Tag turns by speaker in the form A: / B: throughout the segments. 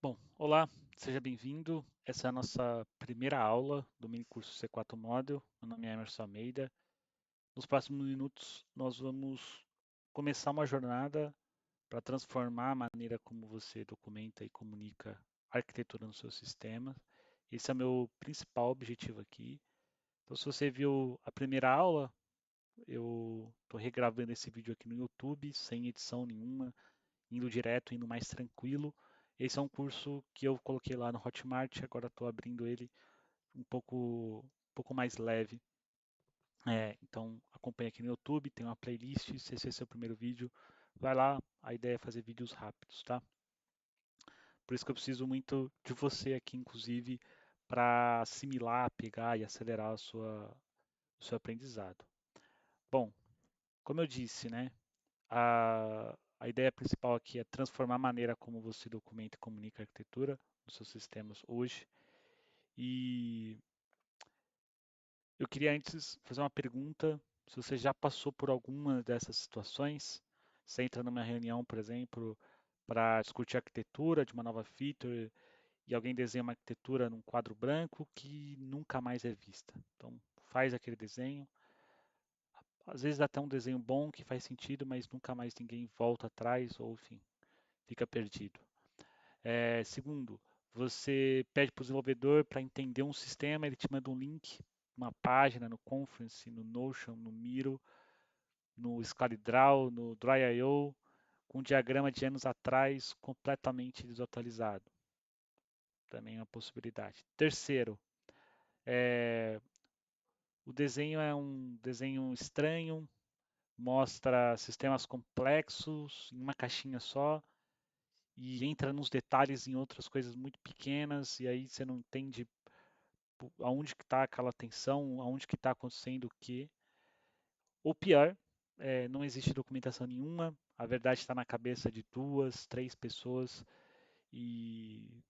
A: Bom, olá, seja bem-vindo. Essa é a nossa primeira aula do mini curso C4 Model. Meu nome é Emerson Almeida. Nos próximos minutos, nós vamos começar uma jornada para transformar a maneira como você documenta e comunica a arquitetura no seu sistema. Esse é o meu principal objetivo aqui. Então, se você viu a primeira aula, eu estou regravando esse vídeo aqui no YouTube, sem edição nenhuma, indo direto, indo mais tranquilo. Esse é um curso que eu coloquei lá no Hotmart, agora estou abrindo ele um pouco mais leve. Então acompanha aqui no YouTube, tem uma playlist, se esse é seu primeiro vídeo, vai lá, a ideia é fazer vídeos rápidos, tá? Por isso que eu preciso muito de você aqui, inclusive, para assimilar, pegar e acelerar o seu aprendizado. Bom, como eu disse, né, a ideia principal aqui é transformar a maneira como você documenta e comunica a arquitetura dos seus sistemas hoje. E eu queria antes fazer uma pergunta, se você já passou por alguma dessas situações, você entra numa reunião, por exemplo, para discutir a arquitetura de uma nova feature e alguém desenha uma arquitetura num quadro branco que nunca mais é vista. Então, faz aquele desenho, às vezes dá até um desenho bom que faz sentido, mas nunca mais ninguém volta atrás ou, enfim, fica perdido. Segundo, você pede para o desenvolvedor para entender um sistema, ele te manda um link, uma página no Conference, no Notion, no Miro, no ScaleDraw, no Dry.io, com um diagrama de anos atrás completamente desatualizado. Também é uma possibilidade. Terceiro, é, o desenho é um desenho estranho, mostra sistemas complexos em uma caixinha só e entra nos detalhes em outras coisas muito pequenas e aí você não entende aonde que está aquela tensão, aonde que está acontecendo o quê. Ou pior, não existe documentação nenhuma, a verdade está na cabeça de duas, três pessoas e,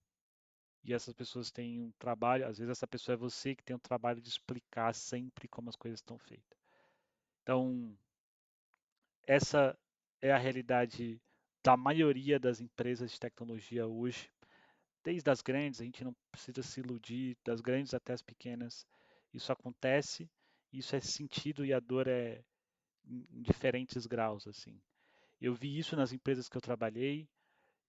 A: e essas pessoas têm um trabalho, às vezes essa pessoa é você que tem o trabalho de explicar sempre como as coisas estão feitas. Então, essa é a realidade da maioria das empresas de tecnologia hoje, desde as grandes, a gente não precisa se iludir, das grandes até as pequenas, isso acontece, isso é sentido e a dor é em diferentes graus, assim. Eu vi isso nas empresas que eu trabalhei,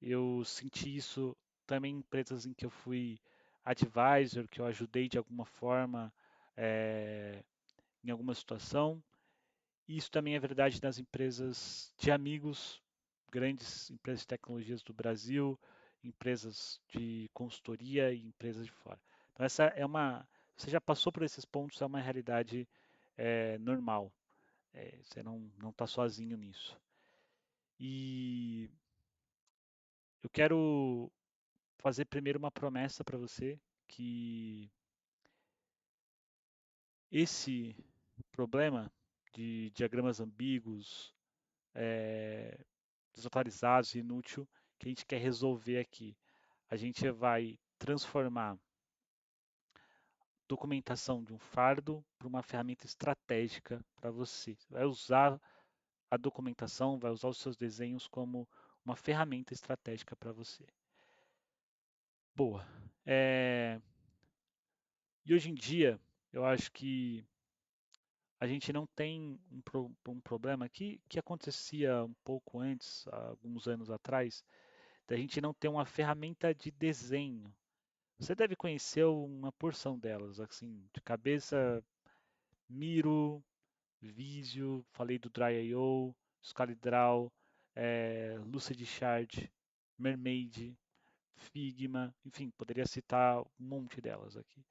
A: eu senti isso também em empresas em que eu fui advisor, que eu ajudei de alguma forma eh, em alguma situação. E isso também é verdade nas empresas de amigos, grandes empresas de tecnologias do Brasil, empresas de consultoria e empresas de fora. Então essa é uma, você já passou por esses pontos, é uma realidade normal. Você não está sozinho nisso. E eu quero fazer primeiro uma promessa para você que esse problema de diagramas ambíguos, é, desatualizados e inútil, que a gente quer resolver aqui. A gente vai transformar documentação de um fardo para uma ferramenta estratégica para você. Você vai usar a documentação, vai usar os seus desenhos como uma ferramenta estratégica para você. Boa. E hoje em dia, eu acho que a gente não tem um problema que acontecia um pouco antes, há alguns anos atrás, da gente não ter uma ferramenta de desenho. Você deve conhecer uma porção delas, assim, de cabeça, Miro, Visio, falei do Dry.io, ScaleDraw, Lucidchart, Mermaid, Figma, enfim, poderia citar um monte delas aqui.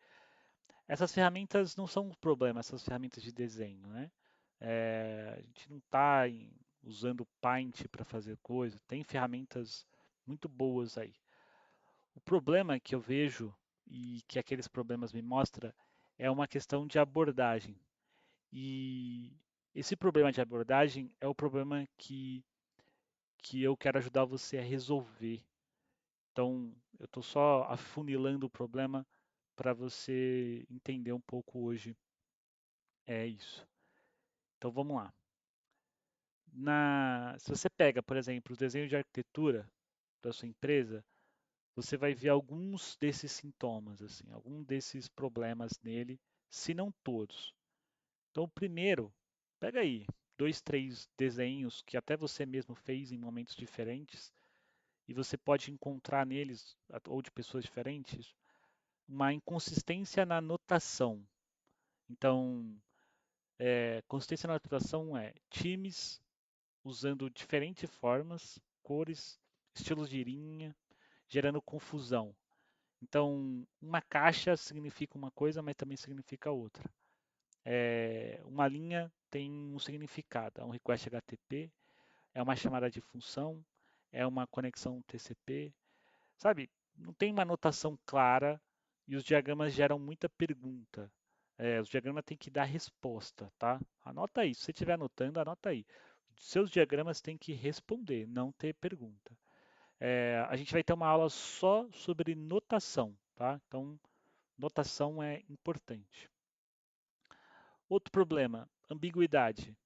A: Essas ferramentas não são um problema, essas ferramentas de desenho, né? A gente não está usando Paint para fazer coisa, tem ferramentas muito boas aí. O problema que eu vejo e que aqueles problemas me mostram é uma questão de abordagem. E esse problema de abordagem é o problema que eu quero ajudar você a resolver. Então, eu estou só afunilando o problema para você entender um pouco hoje. É isso. Então, vamos lá. Se você pega, por exemplo, o desenho de arquitetura da sua empresa, você vai ver alguns desses sintomas, assim, algum desses problemas nele, se não todos. Então, primeiro, pega aí dois, três desenhos que até você mesmo fez em momentos diferentes e você pode encontrar neles, ou de pessoas diferentes, uma inconsistência na notação. Então, consistência na notação é times usando diferentes formas, cores, estilos de linha, gerando confusão. Então, uma caixa significa uma coisa, mas também significa outra. Uma linha tem um significado, é um request HTTP, é uma chamada de função, é uma conexão TCP, sabe? Não tem uma notação clara e os diagramas geram muita pergunta. Os diagramas têm que dar resposta, tá? Anota aí, se você estiver anotando, anota aí. Seus diagramas têm que responder, não ter pergunta. A gente vai ter uma aula só sobre notação, tá? Então, notação é importante. Outro problema, ambiguidade.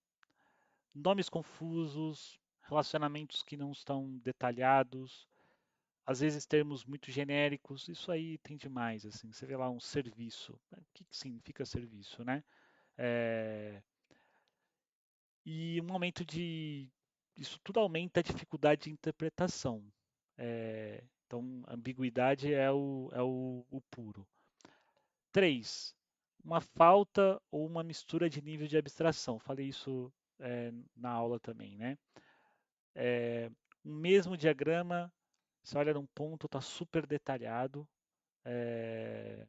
A: Nomes confusos, relacionamentos que não estão detalhados, às vezes termos muito genéricos, isso aí tem demais, assim. Você vê lá um serviço, o que que significa serviço, né? É, E um aumento de... Isso tudo aumenta a dificuldade de interpretação. Então, ambiguidade é o puro. 3. Uma falta ou uma mistura de nível de abstração. Falei isso na aula também, né? Um mesmo diagrama, você olha num ponto, está super detalhado. é,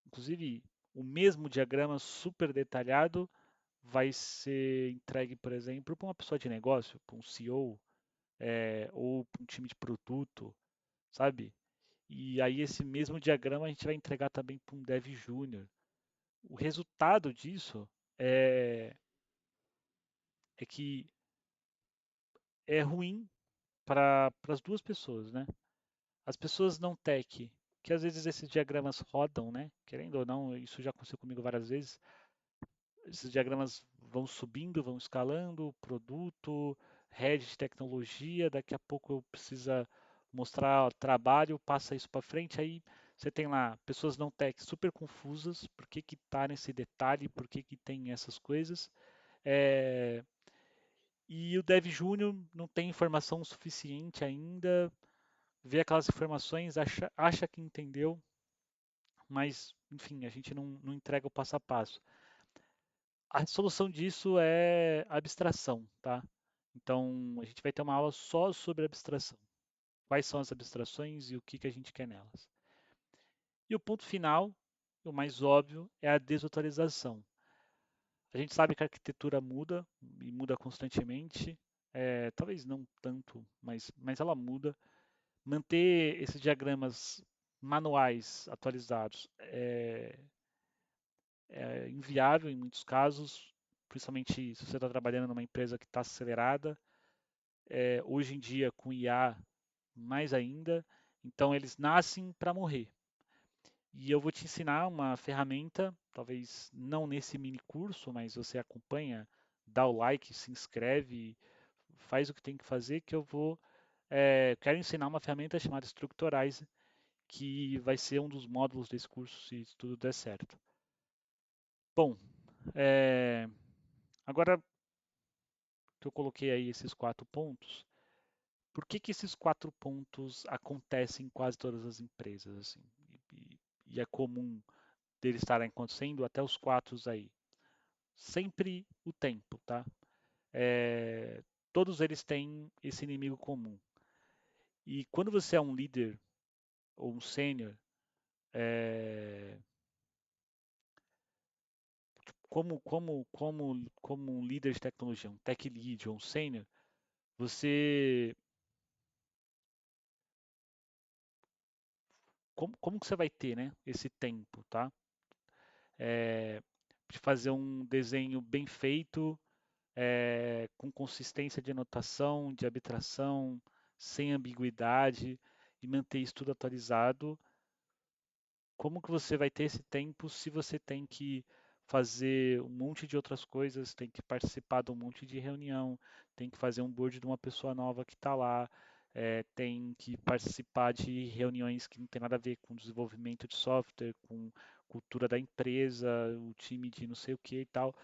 A: Inclusive, o mesmo diagrama super detalhado vai ser entregue, por exemplo, para uma pessoa de negócio, para um CEO, ou para um time de produto, sabe? E aí esse mesmo diagrama a gente vai entregar também para um dev júnior. O resultado disso é, é que é ruim para as duas pessoas, né? As pessoas não tech, que às vezes esses diagramas rodam, né? Querendo ou não, isso já aconteceu comigo várias vezes. Esses diagramas vão subindo, vão escalando, produto, head de tecnologia, daqui a pouco eu precisa mostrar trabalho, passa isso para frente, aí você tem lá pessoas não tech super confusas, por que que tá nesse detalhe, por que que tem essas coisas, é, e o Dev Júnior não tem informação suficiente ainda, vê aquelas informações, acha que entendeu, mas enfim, a gente não entrega o passo a passo. A solução disso é abstração, tá? Então, a gente vai ter uma aula só sobre abstração. Quais são as abstrações e o que que a gente quer nelas. E o ponto final, o mais óbvio, é a desautorização. A gente sabe que a arquitetura muda e muda constantemente. Talvez não tanto, mas ela muda. Manter esses diagramas manuais atualizados é inviável em muitos casos, principalmente se você está trabalhando numa empresa que está acelerada. Hoje em dia, com IA, mais ainda. Então, eles nascem para morrer. E eu vou te ensinar uma ferramenta, talvez não nesse mini curso, mas você acompanha, dá o like, se inscreve, faz o que tem que fazer, que eu quero ensinar uma ferramenta chamada Structorize, que vai ser um dos módulos desse curso, se tudo der certo. Bom, é, agora que eu coloquei aí esses 4 pontos, por que que esses 4 pontos acontecem em quase todas as empresas, assim? E é comum deles estarem acontecendo até os 4 aí. Sempre o tempo, tá? Todos eles têm esse inimigo comum. E quando você é um líder ou um sênior, é, como um líder de tecnologia, um tech lead ou um sênior, você como que você vai ter, né, esse tempo, tá? De fazer um desenho bem feito, com consistência de anotação, de arbitração, sem ambiguidade e manter isso tudo atualizado. Como que você vai ter esse tempo se você tem que fazer um monte de outras coisas, tem que participar de um monte de reunião, tem que fazer um board de uma pessoa nova que está lá, tem que participar de reuniões que não tem nada a ver com desenvolvimento de software, com cultura da empresa, o time de não sei o que e tal.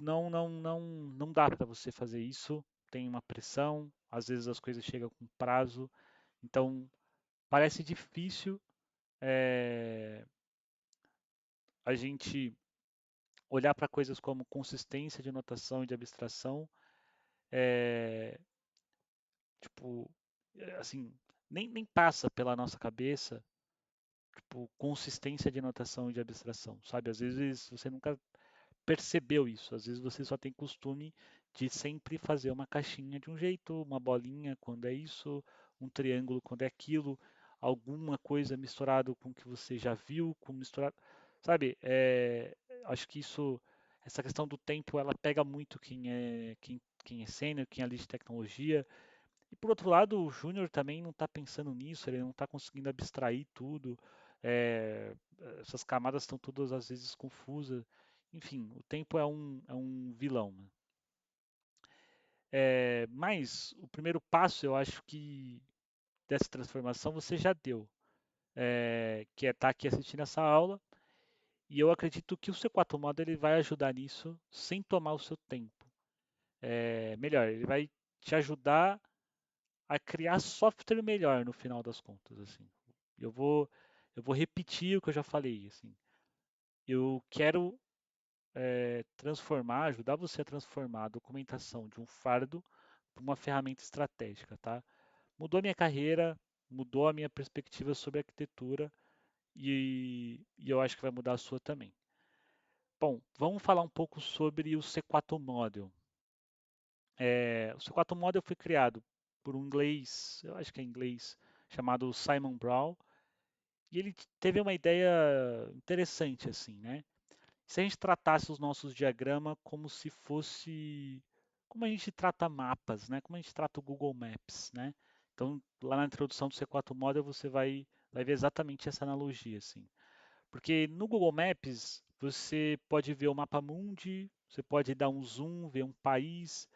A: Não dá para você fazer isso. Tem uma pressão, às vezes as coisas chegam com prazo, então parece difícil é, a gente olhar para coisas como consistência de notação e de abstração, é, tipo, assim, nem passa pela nossa cabeça, tipo, consistência de notação e de abstração, sabe? Às vezes você nunca percebeu isso. Às vezes você só tem costume de sempre fazer uma caixinha de um jeito, uma bolinha quando é isso, um triângulo quando é aquilo, alguma coisa misturado com o que você já viu, com misturado, sabe? Acho que essa questão do tempo, ela pega muito quem é sênior, quem é ali de tecnologia. E por outro lado, o Júnior também não está pensando nisso, ele não está conseguindo abstrair tudo. é, Essas camadas estão todas às vezes confusas. Enfim, o tempo é um vilão, né? Mas o primeiro passo, eu acho que dessa transformação você já deu, que é estar aqui assistindo essa aula. E eu acredito que o C4 Modo ele vai ajudar nisso sem tomar o seu tempo. Melhor, ele vai te ajudar a criar software melhor no final das contas, assim. Eu vou, eu vou repetir o que eu já falei, assim. Eu quero transformar, ajudar você a transformar a documentação de um fardo para uma ferramenta estratégica, tá? Mudou a minha carreira, mudou a minha perspectiva sobre arquitetura e eu acho que vai mudar a sua também. Bom, vamos falar um pouco sobre o C4 Model. O C4 Model foi criado por um inglês, eu acho que é inglês, chamado Simon Brown, e ele teve uma ideia interessante assim, né? Se a gente tratasse os nossos diagramas como se fosse, como a gente trata mapas, né? Como a gente trata o Google Maps, né? Então, lá na introdução do C4 Model você vai ver exatamente essa analogia, assim. Porque no Google Maps você pode ver o mapa mundi, você pode dar um zoom, ver um país,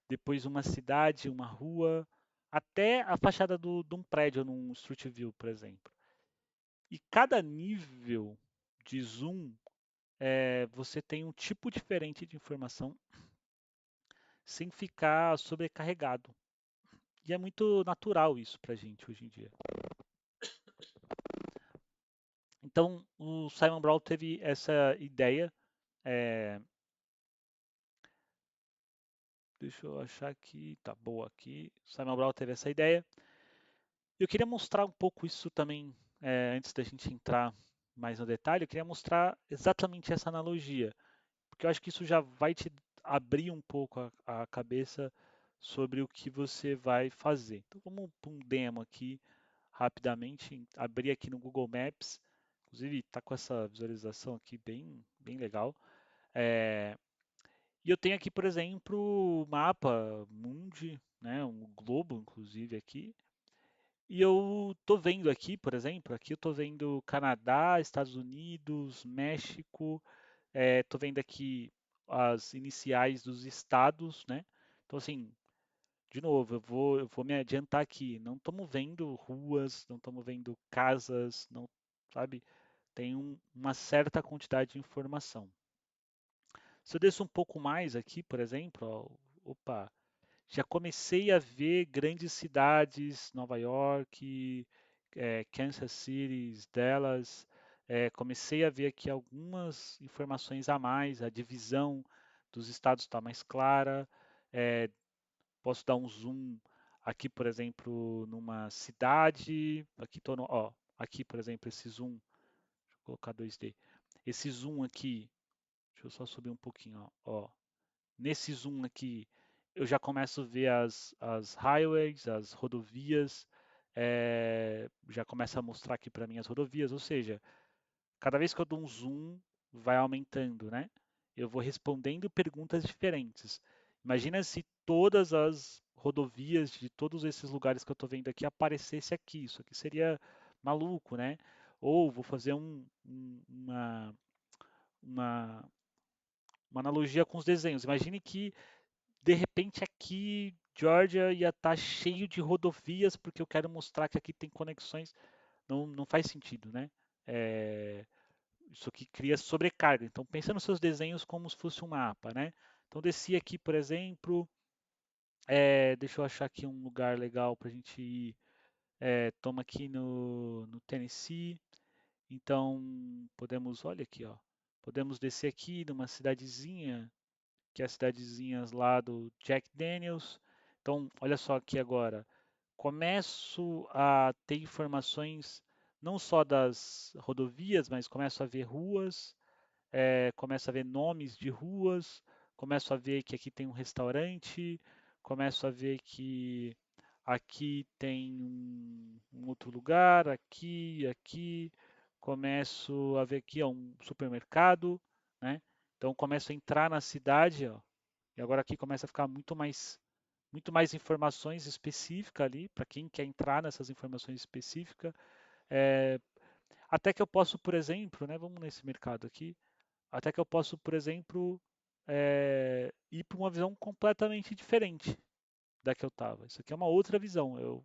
A: depois uma cidade, uma rua, até a fachada de um prédio num Street View, por exemplo. E cada nível de zoom, você tem um tipo diferente de informação sem ficar sobrecarregado. E é muito natural isso para a gente hoje em dia. Então, o Simon Brown teve essa ideia. é, Deixa eu achar aqui, tá boa aqui. Simon Brown teve essa ideia. Eu queria mostrar um pouco isso também, antes da gente entrar mais no detalhe, eu queria mostrar exatamente essa analogia, porque eu acho que isso já vai te abrir um pouco a cabeça sobre o que você vai fazer. Então vamos para um demo aqui, rapidamente, abrir aqui no Google Maps, inclusive está com essa visualização aqui bem legal. É, e eu tenho aqui, por exemplo, o mapa mundi, né, um globo, inclusive, aqui. E eu tô vendo aqui, por exemplo, aqui eu tô vendo Canadá, Estados Unidos, México, tô vendo aqui as iniciais dos estados, né? Então, assim, de novo, eu vou me adiantar aqui. Não estamos vendo ruas, não estamos vendo casas, não, sabe? Tem uma certa quantidade de informação. Se eu desço um pouco mais aqui, por exemplo, ó, opa, já comecei a ver grandes cidades, Nova York, Kansas City, Dallas. Comecei a ver aqui algumas informações a mais, a divisão dos estados está mais clara. É, Posso dar um zoom aqui, por exemplo, numa cidade. Aqui, ó, aqui, por exemplo, esse zoom. Deixa eu colocar 2D. Esse zoom aqui, deixa eu só subir um pouquinho, ó. Nesse zoom aqui, eu já começo a ver as highways, as rodovias, já começa a mostrar aqui para mim as rodovias, ou seja, cada vez que eu dou um zoom, vai aumentando, né? Eu vou respondendo perguntas diferentes. Imagina se todas as rodovias de todos esses lugares que eu estou vendo aqui aparecesse aqui. Isso aqui seria maluco, né? Ou vou fazer uma analogia com os desenhos. Imagine que de repente aqui Georgia ia estar cheio de rodovias, porque eu quero mostrar que aqui tem conexões. Não, não faz sentido, né? É, isso aqui cria sobrecarga. Então, pensa nos seus desenhos como se fosse um mapa, né? Então, desci aqui, por exemplo, deixa eu achar aqui um lugar legal para a gente ir. Toma aqui no Tennessee. Então, podemos, olha aqui, ó. Podemos descer aqui numa cidadezinha, que é a cidadezinha lá do Jack Daniels. Então, olha só aqui agora. Começo a ter informações não só das rodovias, mas começo a ver ruas, começo a ver nomes de ruas, começo a ver que aqui tem um restaurante, começo a ver que aqui tem um outro lugar, aqui, começo a ver aqui ó, um supermercado, né? Então começo a entrar na cidade, ó, e agora aqui começa a ficar muito mais informações específicas ali, para quem quer entrar nessas informações específicas. É, até que eu posso, por exemplo, né, vamos nesse mercado aqui, até que eu posso, por exemplo, ir para uma visão completamente diferente da que eu estava. Isso aqui é uma outra visão. Eu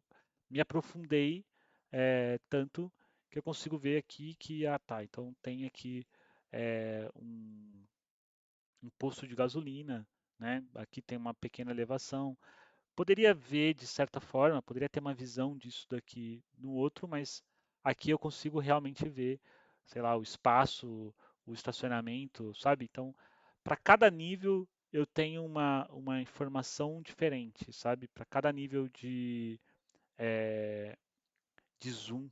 A: me aprofundei tanto que eu consigo ver aqui que, tá, então tem aqui um posto de gasolina, né? Aqui tem uma pequena elevação. Poderia ver de certa forma, poderia ter uma visão disso daqui no outro, mas aqui eu consigo realmente ver, sei lá, o espaço, o estacionamento, sabe? Então, para cada nível eu tenho uma informação diferente, sabe? Para cada nível de zoom.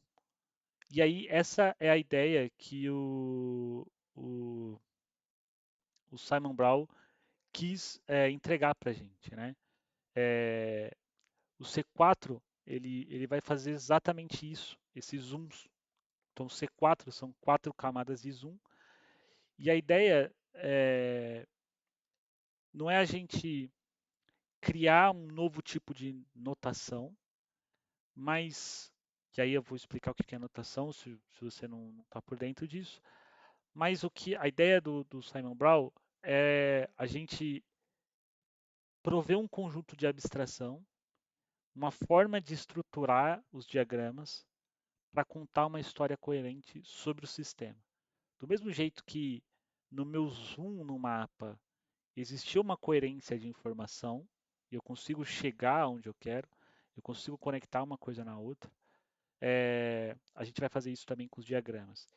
A: E aí, essa é a ideia que o, o Simon Brown quis entregar para a gente, né? É, o C4 ele vai fazer exatamente isso, esses zooms. Então, o C4 são 4 camadas de zoom. E a ideia não é a gente criar um novo tipo de notação, mas, que aí eu vou explicar o que é notação, se você não está por dentro disso, mas a ideia do Simon Brown é a gente prover um conjunto de abstração, uma forma de estruturar os diagramas para contar uma história coerente sobre o sistema. Do mesmo jeito que no meu zoom no mapa existia uma coerência de informação, e eu consigo chegar onde eu quero, eu consigo conectar uma coisa na outra, a gente vai fazer isso também com os diagramas.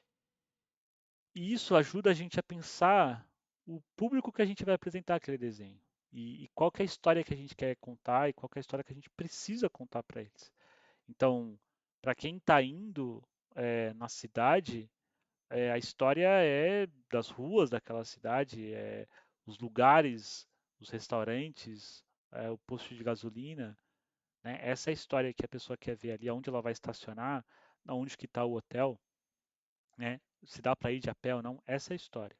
A: E isso ajuda a gente a pensar o público que a gente vai apresentar aquele desenho. E qual que é a história que a gente quer contar e qual que é a história que a gente precisa contar para eles. Então, para quem está indo na cidade, a história é das ruas daquela cidade, os lugares, os restaurantes, o posto de gasolina, né? Essa é a história que a pessoa quer ver ali, onde ela vai estacionar, onde que está o hotel, né? Se dá para ir de a pé ou não, essa é a história.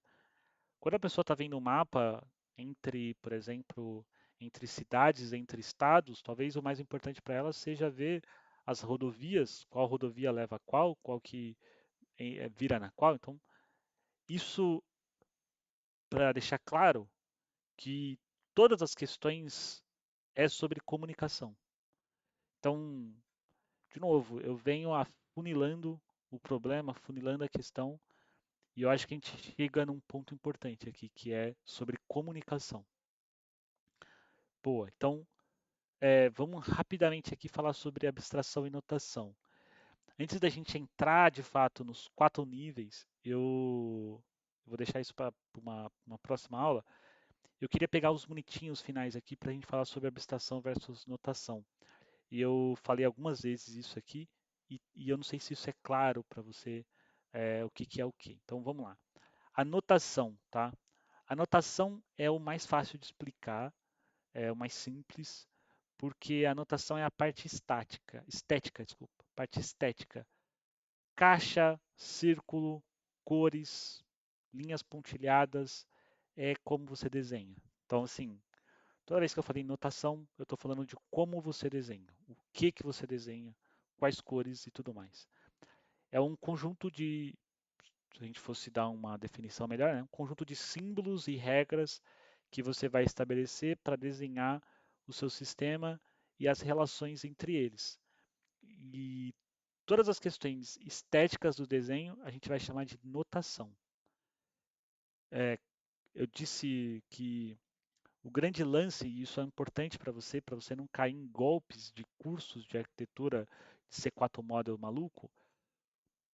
A: Quando a pessoa está vendo um mapa entre, por exemplo, entre cidades, entre estados, talvez o mais importante para ela seja ver as rodovias, qual rodovia leva a qual que vira na qual. Então, isso para deixar claro que todas as questões é sobre comunicação. Então, de novo, eu venho afunilando o problema, afunilando a questão, e eu acho que a gente chega num ponto importante aqui, que é sobre comunicação. Boa, então vamos rapidamente aqui falar sobre abstração e notação. Antes da gente entrar de fato nos 4 níveis, eu vou deixar isso para uma próxima aula. Eu queria pegar os bonitinhos finais aqui para a gente falar sobre abstração versus notação. E eu falei algumas vezes isso aqui, e eu não sei se isso é claro para você, o que, que é o que. Então vamos lá. A notação, tá? A notação é o mais fácil de explicar, é o mais simples, porque a notação é a parte estética, desculpa, parte estética. Caixa, círculo, cores, linhas pontilhadas, é como você desenha. Então, assim, toda vez que eu falei em notação, eu estou falando de como você desenha, o que você desenha, quais cores e tudo mais. É um conjunto de, se a gente fosse dar uma definição melhor, né? Um conjunto de símbolos e regras que você vai estabelecer para desenhar o seu sistema e as relações entre eles. E todas as questões estéticas do desenho a gente vai chamar de notação. Eu disse que o grande lance, e isso é importante para você não cair em golpes de cursos de arquitetura de C4 Model maluco,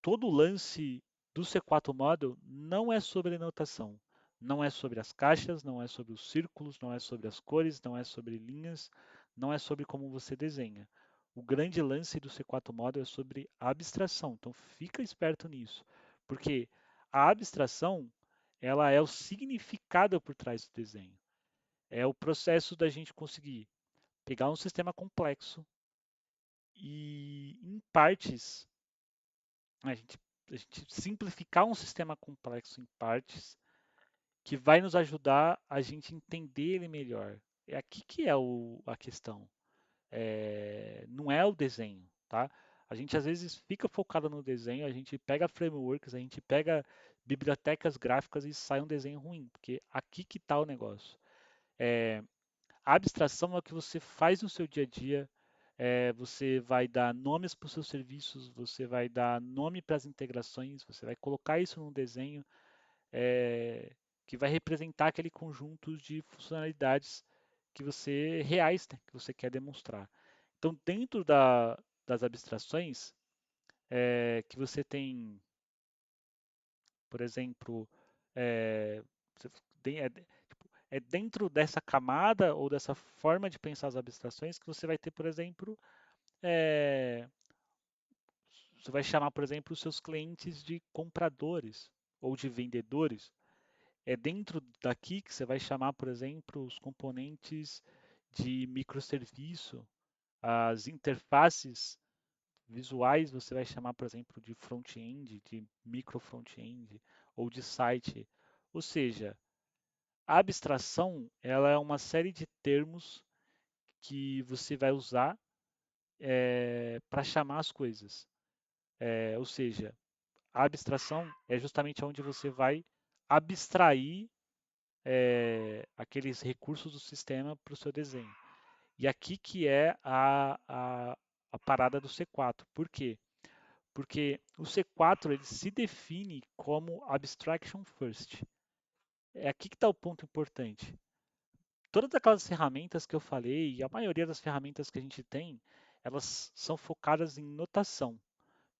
A: todo o lance do C4 Model não é sobre notação. Não é sobre as caixas, não é sobre os círculos, não é sobre as cores, não é sobre linhas, não é sobre como você desenha. O grande lance do C4 Model é sobre a abstração. Então fica esperto nisso, porque a abstração ela é o significado por trás do desenho. É o processo da gente conseguir pegar um sistema complexo e, em partes, a gente, a gente simplificar um sistema complexo em partes que vai nos ajudar a gente entender ele melhor. É aqui que é a questão. Não é o desenho, tá? A gente às vezes fica focado no desenho, a gente pega frameworks, a gente pega bibliotecas gráficas e sai um desenho ruim, porque aqui que está o negócio. A abstração é o que você faz no seu dia a dia. Você vai dar nomes para os seus serviços, você vai dar nome para as integrações, você vai colocar isso num desenho é, que vai representar aquele conjunto de funcionalidades que você reais, né, que você quer demonstrar. Então, dentro das abstrações, que você tem, por exemplo, é, você tem- é, tipo, é dentro dessa camada ou dessa forma de pensar as abstrações que você vai ter, por exemplo, é, você vai chamar, por exemplo, os seus clientes de compradores ou de vendedores. É dentro daqui que você vai chamar, por exemplo, os componentes de microserviço, as interfaces visuais, você vai chamar, por exemplo, de front-end, de micro front-end ou de site. Ou seja, a abstração, ela é uma série de termos que você vai usar para chamar as coisas. Ou seja, a abstração é justamente onde você vai abstrair aqueles recursos do sistema para o seu desenho. E aqui que é a parada do C4. Por quê? Porque o C4 ele se define como abstraction first. É aqui que está o ponto importante. Todas aquelas ferramentas que eu falei, e a maioria das ferramentas que a gente tem, elas são focadas em notação.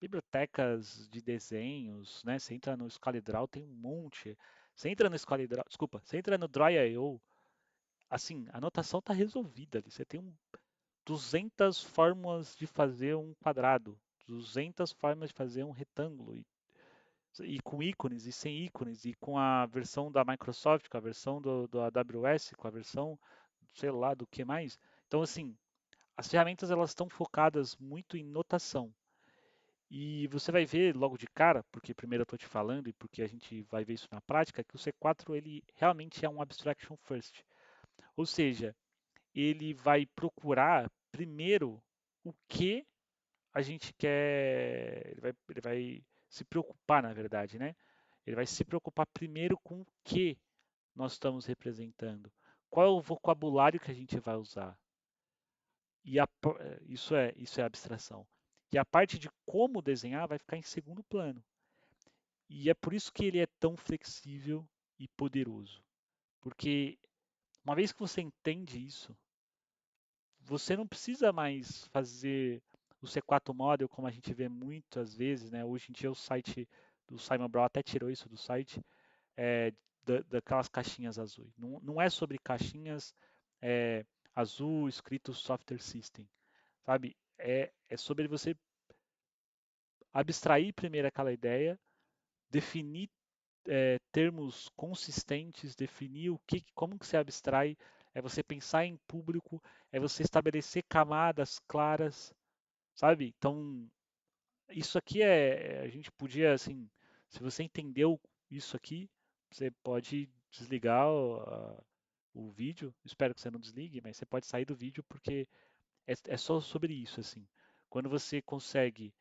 A: Bibliotecas de desenhos, né? Você entra no ScaleDraw, tem um monte. Você entra no ScaleDraw, desculpa, você entra no Dry.io, assim, a notação está resolvida ali. Você tem 200 formas de fazer um quadrado, 200 formas de fazer um retângulo, e com ícones e sem ícones, e com a versão da Microsoft, com a versão do AWS, com a versão, sei lá, do que mais. Então, assim, as ferramentas elas estão focadas muito em notação. E você vai ver logo de cara, porque primeiro eu estou te falando e porque a gente vai ver isso na prática, que o C4 ele realmente é um abstraction first. Ou seja, ele vai procurar primeiro o que a gente quer, ele vai se preocupar, na verdade, né? Ele vai se preocupar primeiro com o que nós estamos representando, qual é o vocabulário que a gente vai usar. E isso é abstração. E a parte de como desenhar vai ficar em segundo plano. E é por isso que ele é tão flexível e poderoso. Porque uma vez que você entende isso, você não precisa mais fazer o C4 Model como a gente vê muitas vezes, né? Hoje em dia o site do Simon Brown até tirou isso do site, daquelas caixinhas azuis. Não, não é sobre caixinhas é, azul escrito Software System, sabe? É sobre você abstrair primeiro aquela ideia, definir termos consistentes, definir como que se abstrai, é você pensar em público, é você estabelecer camadas claras, sabe? Então, isso aqui a gente podia, assim, se você entendeu isso aqui, você pode desligar o vídeo, espero que você não desligue, mas você pode sair do vídeo porque é só sobre isso, assim. Quando você consegue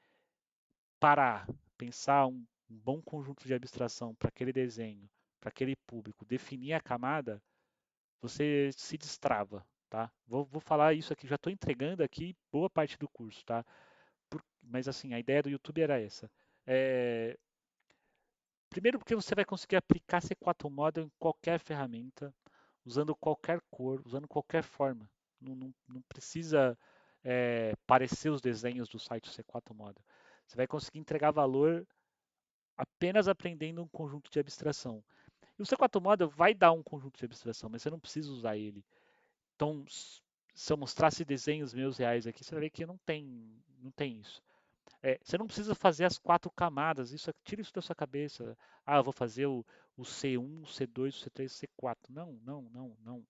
A: parar, pensar um bom conjunto de abstração para aquele desenho, para aquele público, definir a camada, você se destrava. tá? Vou falar isso aqui, já estou entregando aqui boa parte do curso, tá? Mas assim, a ideia do YouTube era essa. É, primeiro porque você vai conseguir aplicar C4 Model em qualquer ferramenta, usando qualquer cor, usando qualquer forma. Não precisa parecer os desenhos do site C4 Model. Você vai conseguir entregar valor apenas aprendendo um conjunto de abstração. E o C4 Model vai dar um conjunto de abstração, mas você não precisa usar ele. Então, se eu mostrasse desenhos meus reais aqui, você vai ver que não tem isso. Você não precisa fazer as 4 camadas, tira isso da sua cabeça. Ah, eu vou fazer o C1, o C2, o C3, o C4. Não, não, não, não.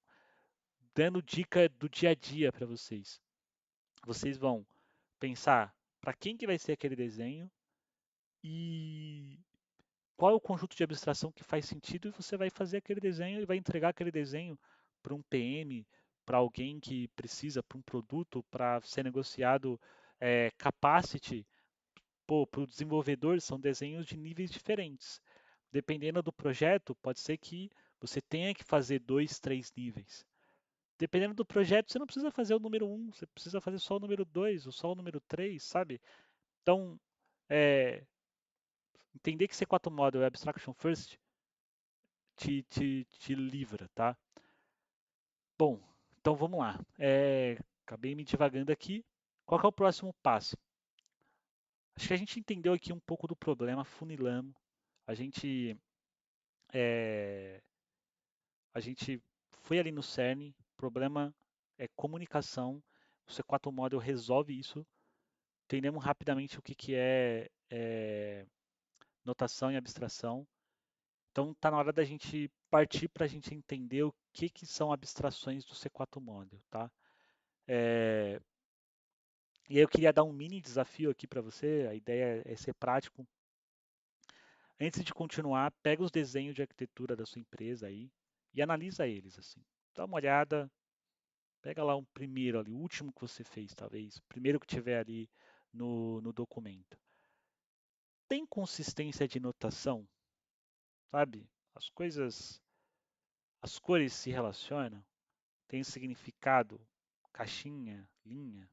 A: Dando dica do dia a dia para vocês. Vocês vão pensar para quem que vai ser aquele desenho e qual é o conjunto de abstração que faz sentido, e você vai fazer aquele desenho e vai entregar aquele desenho para um PM, para alguém que precisa, para um produto, para ser negociado capacity. Para o desenvolvedor, são desenhos de níveis diferentes. Dependendo do projeto, pode ser que você tenha que fazer 2, 3 níveis. Dependendo do projeto, você não precisa fazer o número 1, você precisa fazer só o número 2 ou só o número 3, sabe? Então, é, entender que C4 Model é Abstraction First te livra, tá? Bom, então vamos lá. Acabei me divagando aqui. Qual que é o próximo passo? Acho que a gente entendeu aqui um pouco do problema, funilamos. A gente, é, a gente foi ali no cerne. O problema é comunicação. O C4 Model resolve isso. Entendemos rapidamente o que é notação e abstração. Então está na hora da gente partir para a gente entender o que são abstrações do C4 Model, tá? E aí eu queria dar um mini desafio aqui para você, a ideia é ser prático. Antes de continuar, pega os desenhos de arquitetura da sua empresa aí e analisa eles assim. Dá uma olhada, pega lá um primeiro ali, o último que você fez, talvez, o primeiro que tiver ali no documento. Tem consistência de notação, sabe? As cores se relacionam, tem significado, caixinha, linha.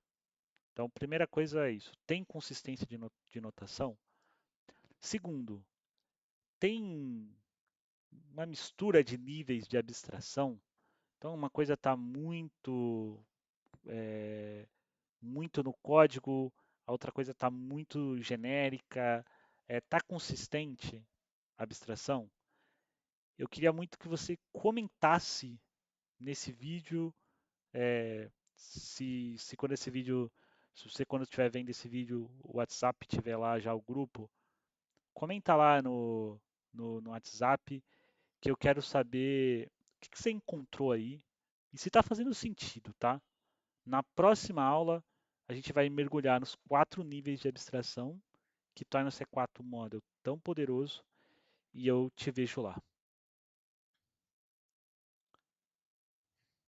A: Então, primeira coisa é isso. Tem consistência de notação? Segundo, tem uma mistura de níveis de abstração. Então, uma coisa está muito no código, a outra coisa está muito genérica. Está consistente a abstração? Eu queria muito que você comentasse nesse vídeo, se quando esse vídeo, se você quando estiver vendo esse vídeo, o WhatsApp tiver lá já o grupo, comenta lá no WhatsApp que eu quero saber o que você encontrou aí e se está fazendo sentido, tá? Na próxima aula, a gente vai mergulhar nos 4 níveis de abstração que torna o C4 Model tão poderoso e eu te vejo lá.